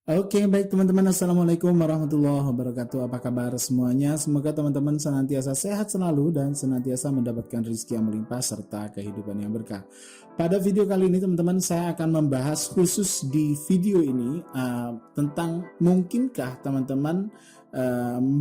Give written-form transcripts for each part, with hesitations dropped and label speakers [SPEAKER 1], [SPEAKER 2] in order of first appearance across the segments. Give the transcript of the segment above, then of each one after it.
[SPEAKER 1] Oke, baik teman-teman. Assalamualaikum warahmatullahi wabarakatuh. Apa kabar semuanya? Semoga teman-teman senantiasa sehat selalu dan senantiasa mendapatkan rezeki yang melimpah serta kehidupan yang berkah. Pada video kali ini teman-teman, saya akan membahas khusus di video ini tentang mungkinkah teman-teman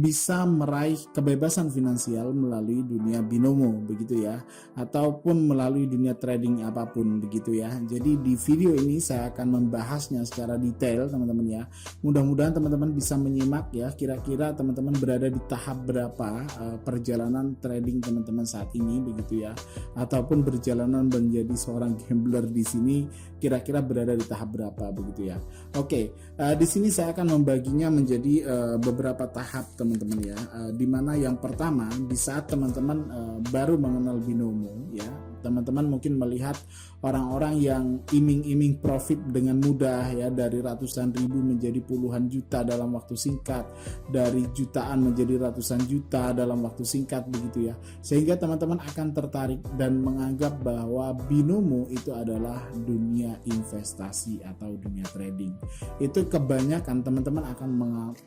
[SPEAKER 1] bisa meraih kebebasan finansial melalui dunia binomo begitu ya, ataupun melalui dunia trading apapun begitu ya. Jadi di video ini saya akan membahasnya secara detail teman-teman ya. Mudah-mudahan teman-teman bisa menyimak ya, kira-kira teman-teman berada di tahap berapa perjalanan trading teman-teman saat ini begitu ya, ataupun perjalanan menjadi seorang gambler di sini kira-kira berada di tahap berapa begitu ya. Oke, di sini saya akan membaginya menjadi beberapa tahap teman-teman ya, dimana yang pertama di saat teman-teman baru mengenal binomo ya, teman-teman mungkin melihat orang-orang yang iming-iming profit dengan mudah ya, dari ratusan ribu menjadi puluhan juta dalam waktu singkat, dari jutaan menjadi ratusan juta dalam waktu singkat begitu ya, sehingga teman-teman akan tertarik dan menganggap bahwa binomo itu adalah dunia investasi atau dunia trading. Itu kebanyakan teman-teman akan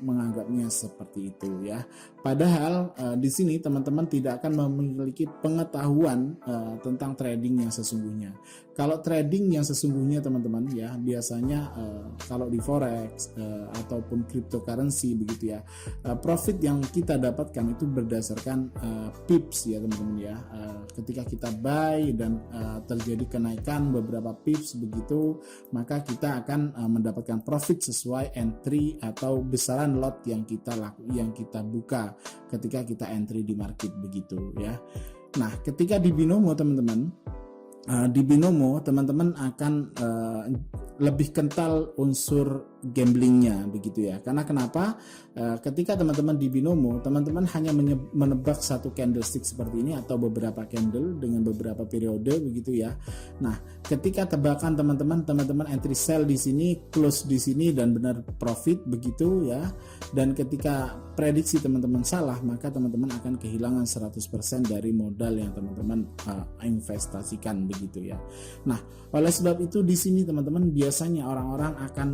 [SPEAKER 1] menganggapnya seperti itu ya. Padahal di sini teman-teman tidak akan memiliki pengetahuan tentang trading yang sesungguhnya. Kalau trading yang sesungguhnya teman-teman ya, biasanya kalau di forex ataupun cryptocurrency begitu ya, profit yang kita dapatkan itu berdasarkan pips ya teman-teman ya. Ketika kita buy dan terjadi kenaikan beberapa pips begitu, maka kita akan mendapatkan profit sesuai entry atau besaran lot yang kita buka ketika kita entry di market begitu ya. Nah, ketika di binomo teman-teman, teman-teman akan lebih kental unsur gamblingnya begitu ya. Karena kenapa? Ketika teman-teman di binomo, teman-teman hanya menebak satu candlestick seperti ini atau beberapa candle dengan beberapa periode begitu ya. Nah, ketika tebakan teman-teman entry sell di sini, close di sini dan benar profit begitu ya. Dan ketika prediksi teman-teman salah, maka teman-teman akan kehilangan 100% dari modal yang teman-teman investasikan begitu ya. Nah, oleh sebab itu di sini teman-teman biasanya orang-orang akan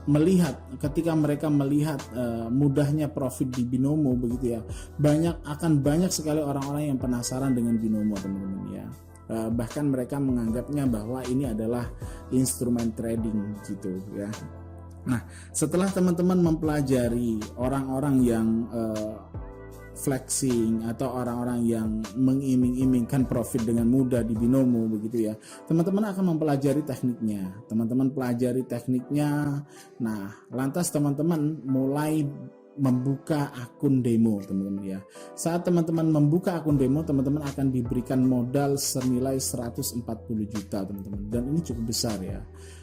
[SPEAKER 1] melihat, ketika mereka melihat mudahnya profit di binomo begitu ya, banyak sekali orang-orang yang penasaran dengan binomo teman-teman ya. Bahkan mereka menganggapnya bahwa ini adalah instrumen trading gitu ya. Nah, setelah teman-teman mempelajari orang-orang yang flexing atau orang-orang yang mengiming-imingkan profit dengan mudah di binomo begitu ya, teman-teman akan mempelajari tekniknya. Nah, lantas teman-teman mulai membuka akun demo teman-teman ya. Saat teman-teman membuka akun demo, teman-teman akan diberikan modal senilai 140 juta teman-teman, dan ini cukup besar ya.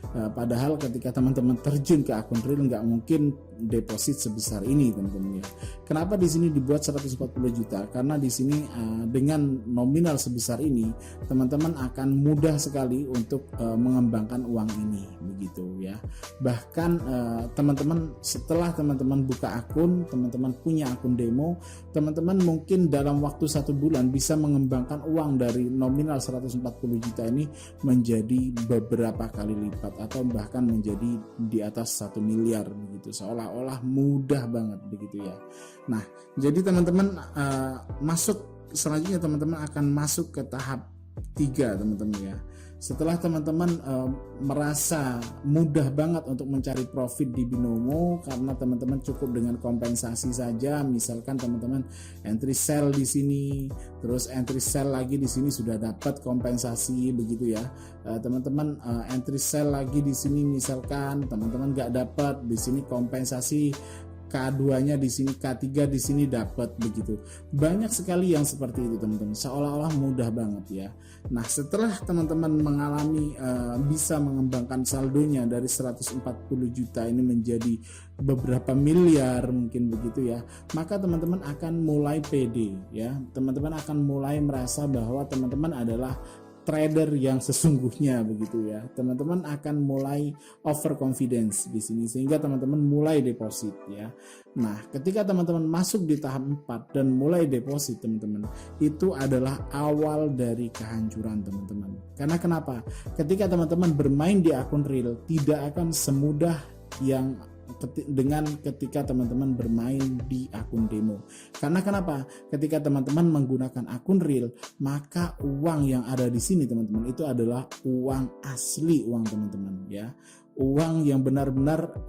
[SPEAKER 1] Padahal ketika teman-teman terjun ke akun real nggak mungkin deposit sebesar ini teman-teman ya. Kenapa di sini dibuat 140 juta? Karena di sini dengan nominal sebesar ini, teman-teman akan mudah sekali untuk mengembangkan uang ini begitu ya. Bahkan teman-teman setelah teman-teman buka akun, teman-teman punya akun demo, teman-teman mungkin dalam waktu 1 bulan bisa mengembangkan uang dari nominal 140 juta ini menjadi beberapa kali lipat atau bahkan menjadi di atas 1 miliar begitu, seolah-olah mudah banget begitu ya. Nah, jadi teman-teman selanjutnya teman-teman akan masuk ke tahap 3 teman-teman ya. Setelah teman-teman merasa mudah banget untuk mencari profit di binomo karena teman-teman cukup dengan kompensasi saja, misalkan teman-teman entry sell di sini, terus entry sell lagi di sini sudah dapat kompensasi begitu ya. Teman-teman entry sell lagi di sini, misalkan teman-teman nggak dapat di sini kompensasi, K2-nya di sini, K3 di sini dapat begitu. Banyak sekali yang seperti itu teman-teman, seolah-olah mudah banget ya. Nah, setelah teman-teman mengalami bisa mengembangkan saldonya dari 140 juta ini menjadi beberapa miliar mungkin begitu ya, maka teman-teman akan mulai pede ya. Teman-teman akan mulai merasa bahwa teman-teman adalah trader yang sesungguhnya begitu ya. Teman-teman akan mulai overconfidence di sini sehingga teman-teman mulai deposit ya. Nah, ketika teman-teman masuk di tahap 4 dan mulai deposit teman-teman, itu adalah awal dari kehancuran teman-teman. Karena kenapa? Ketika teman-teman bermain di akun real tidak akan semudah yang dengan ketika teman-teman bermain di akun demo. Karena kenapa? Ketika teman-teman menggunakan akun real, maka uang yang ada di sini teman-teman itu adalah uang asli, uang teman-teman ya. Uang yang benar-benar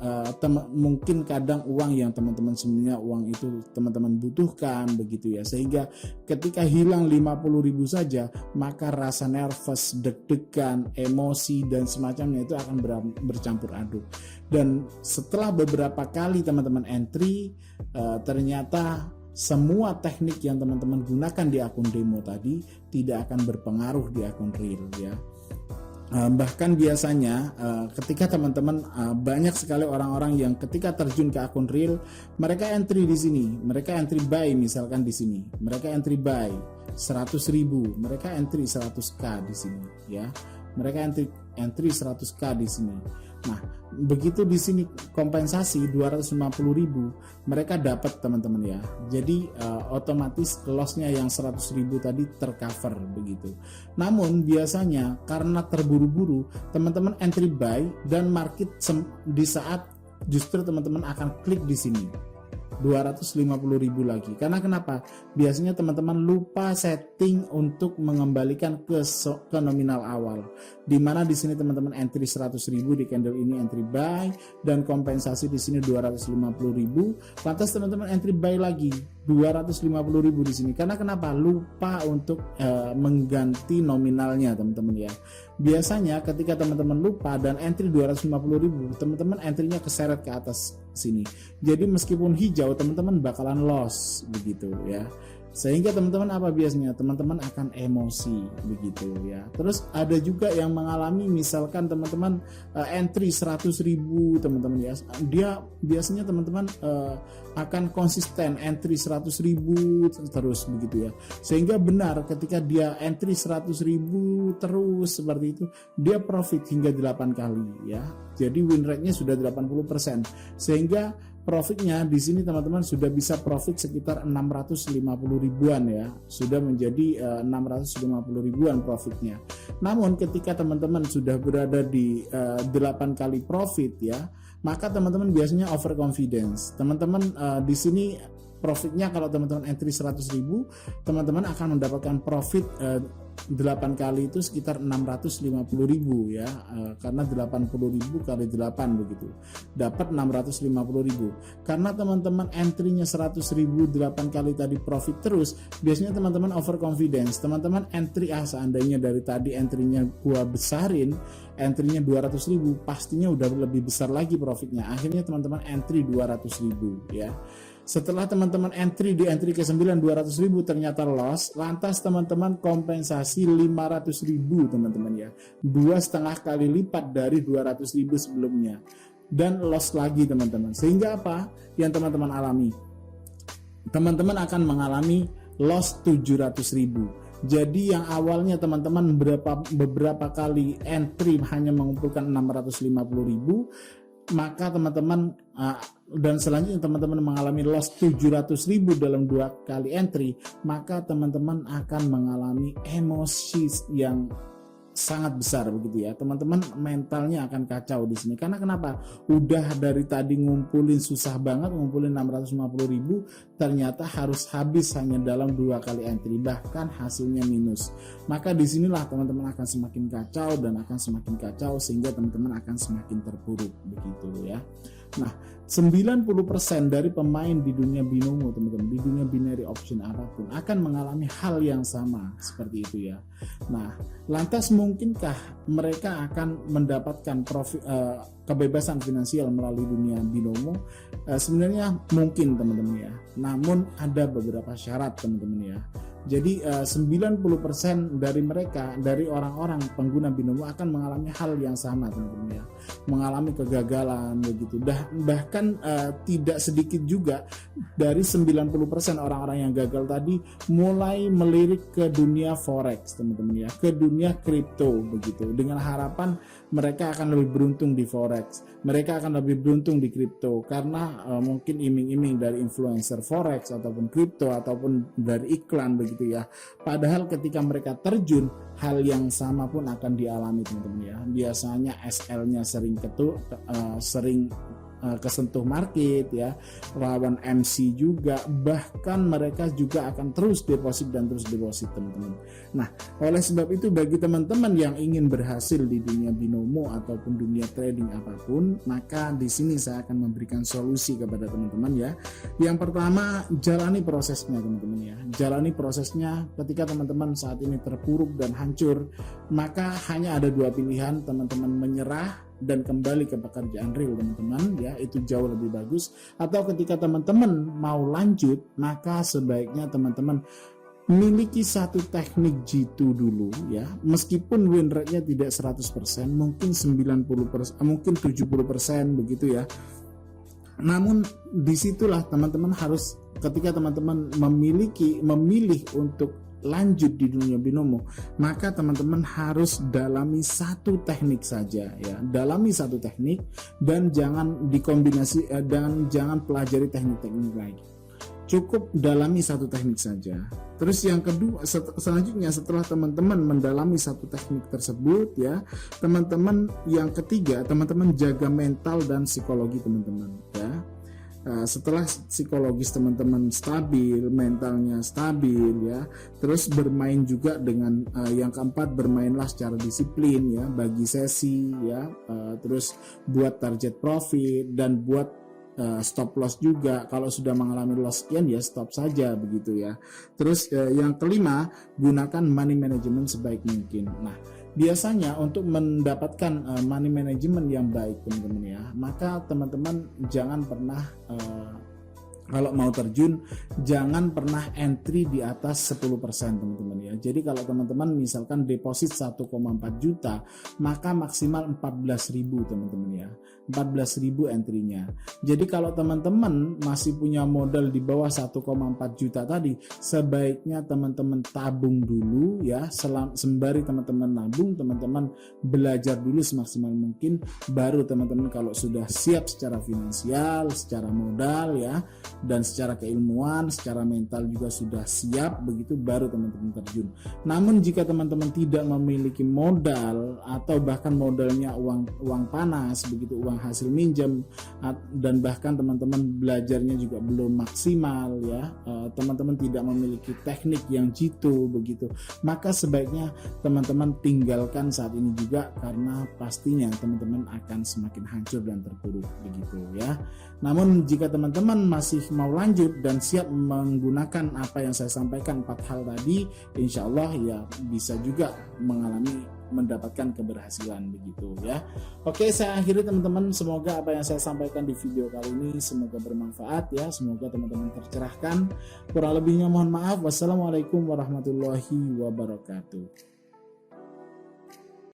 [SPEAKER 1] mungkin kadang uang yang teman-teman sebenarnya uang itu teman-teman butuhkan begitu ya, sehingga ketika hilang 50.000 saja maka rasa nervous, deg-degan, emosi dan semacamnya itu akan bercampur aduk. Dan setelah beberapa kali teman-teman entry, ternyata semua teknik yang teman-teman gunakan di akun demo tadi tidak akan berpengaruh di akun real ya. Bahkan biasanya ketika teman-teman banyak sekali orang-orang yang ketika terjun ke akun real, mereka entry di sini, mereka entry buy misalkan di sini, mereka entry buy 100.000, mereka entry 100k di sini ya, mereka entry 100k di sini. Nah, begitu di sini kompensasi 250.000 mereka dapat teman-teman ya. Jadi otomatis lossnya yang 100.000 tadi tercover begitu. Namun biasanya karena terburu-buru teman-teman entry buy dan market di saat justru teman-teman akan klik di sini 250.000 lagi. Karena kenapa? Biasanya teman-teman lupa setting untuk mengembalikan ke nominal awal. Dimana di sini teman-teman entry 100.000 di candle ini entry buy dan kompensasi di sini 250.000. Lantas teman-teman entry buy lagi 250.000 di sini. Karena kenapa? Lupa untuk mengganti nominalnya teman-teman ya. Biasanya ketika teman-teman lupa dan entry 250.000, teman-teman entry-nya keseret ke atas sini. Jadi meskipun hijau teman-teman bakalan loss begitu ya. Sehingga teman-teman apa biasanya? Teman-teman akan emosi begitu ya. Terus ada juga yang mengalami misalkan teman-teman entry 100.000 teman-teman ya. Dia biasanya teman-teman akan konsisten entry 100.000 terus begitu ya. Sehingga benar ketika dia entry 100.000 terus seperti itu, dia profit hingga 8 kali ya. Jadi win rate-nya sudah 80%. Sehingga profitnya di sini teman-teman sudah bisa profit sekitar 650 ribuan ya, sudah menjadi 650 ribuan profitnya. Namun ketika teman-teman sudah berada di 8 kali profit ya, maka teman-teman biasanya overconfidence. Teman-teman di sini profitnya kalau teman-teman entry 100.000, teman-teman akan mendapatkan profit 8 kali itu sekitar 650.000 ya, karena 80.000 kali 8 begitu dapat 650.000. Karena teman-teman entry-nya 100.000 8 kali tadi profit terus, biasanya teman-teman overconfidence. Teman-teman entry seandainya dari tadi entry-nya gua besarin, entry-nya 200.000, pastinya udah lebih besar lagi profitnya. Akhirnya teman-teman entry 200.000 ya. Setelah teman-teman entry di entry ke-9 200.000 ternyata loss, lantas teman-teman kompensasi 500.000 teman-teman ya, 2,5 kali lipat dari 200.000 sebelumnya, dan loss lagi teman-teman. Sehingga apa yang teman-teman alami? Teman-teman akan mengalami loss 700.000. Jadi yang awalnya teman-teman beberapa kali entry hanya mengumpulkan 650.000, maka teman-teman dan selanjutnya teman-teman mengalami loss 700.000 dalam 2 kali entry, maka teman-teman akan mengalami emosi yang sangat besar begitu ya. Teman-teman mentalnya akan kacau di sini. Karena kenapa? Udah dari tadi ngumpulin susah banget, ngumpulin 650.000, ternyata harus habis hanya dalam 2 kali entry, bahkan hasilnya minus. Maka disinilah teman-teman akan semakin kacau dan akan semakin kacau, sehingga teman-teman akan semakin terpuruk begitu ya. Nah, 90% dari pemain di dunia binomo teman-teman, di dunia binary option apapun akan mengalami hal yang sama seperti itu ya. Nah, lantas mungkinkah mereka akan mendapatkan profit, kebebasan finansial melalui dunia binomo? Sebenarnya mungkin teman-teman ya, namun ada beberapa syarat teman-teman ya. Jadi 90% dari mereka, dari orang-orang pengguna binomo akan mengalami hal yang sama teman-teman ya, mengalami kegagalan begitu. Bahkan tidak sedikit juga dari 90% orang-orang yang gagal tadi mulai melirik ke dunia forex teman-teman ya, ke dunia kripto begitu, dengan harapan mereka akan lebih beruntung di forex, mereka akan lebih beruntung di kripto karena mungkin iming-iming dari influencer forex ataupun kripto ataupun dari iklan begitu ya. Padahal ketika mereka terjun, hal yang sama pun akan dialami teman-teman ya. Biasanya SL-nya sering kesentuh market ya, lawan MC juga, bahkan mereka juga akan terus deposit dan terus deposit teman-teman. Nah, oleh sebab itu bagi teman-teman yang ingin berhasil di dunia binomo ataupun dunia trading apapun, maka di sini saya akan memberikan solusi kepada teman-teman ya. Yang pertama, jalani prosesnya teman-teman ya. Jalani prosesnya. Ketika teman-teman saat ini terpuruk dan hancur, maka hanya ada dua pilihan, teman-teman menyerah dan kembali ke pekerjaan real teman-teman ya, itu jauh lebih bagus. Atau ketika teman-teman mau lanjut, maka sebaiknya teman-teman miliki satu teknik G2 dulu ya, meskipun win rate-nya tidak 100%, mungkin 90%, mungkin 70% begitu ya. Namun disitulah teman-teman harus, ketika teman-teman memilih untuk lanjut di dunia binomo, maka teman-teman harus dalami satu teknik saja ya, dalami satu teknik dan jangan dikombinasi dan jangan pelajari teknik-teknik lagi, cukup dalami satu teknik saja. Terus yang kedua, selanjutnya setelah teman-teman mendalami satu teknik tersebut ya, teman-teman yang ketiga, teman-teman jaga mental dan psikologi teman-teman ya. Setelah psikologis teman-teman stabil, mentalnya stabil ya, terus bermain juga dengan yang keempat, bermainlah secara disiplin ya, bagi sesi ya, terus buat target profit dan buat stop loss juga. Kalau sudah mengalami loss sekian ya stop saja begitu ya. Terus yang kelima, gunakan money management sebaik mungkin. Nah, biasanya untuk mendapatkan money management yang baik teman-teman ya, maka teman-teman jangan pernah kalau mau terjun jangan pernah entry di atas 10% teman-teman ya. Jadi kalau teman-teman misalkan deposit 1,4 juta, maka maksimal 14.000 teman-teman ya, 14.000 entry-nya. Jadi kalau teman-teman masih punya modal di bawah 1,4 juta tadi, sebaiknya teman-teman tabung dulu ya, sembari teman-teman nabung, teman-teman belajar dulu semaksimal mungkin, baru teman-teman kalau sudah siap secara finansial, secara modal ya, dan secara keilmuan, secara mental juga sudah siap, begitu baru teman-teman terjun. Namun jika teman-teman tidak memiliki modal atau bahkan modalnya uang panas begitu, uang hasil minjem, dan bahkan teman-teman belajarnya juga belum maksimal ya, teman-teman tidak memiliki teknik yang jitu begitu, maka sebaiknya teman-teman tinggalkan saat ini juga, karena pastinya teman-teman akan semakin hancur dan terpuruk begitu ya. Namun jika teman-teman masih mau lanjut dan siap menggunakan apa yang saya sampaikan 4 hal tadi, insya Allah ya bisa juga mendapatkan keberhasilan begitu ya. Oke, saya akhiri teman-teman, semoga apa yang saya sampaikan di video kali ini semoga bermanfaat ya, semoga teman-teman tercerahkan. Kurang lebihnya mohon maaf. Wassalamualaikum warahmatullahi wabarakatuh.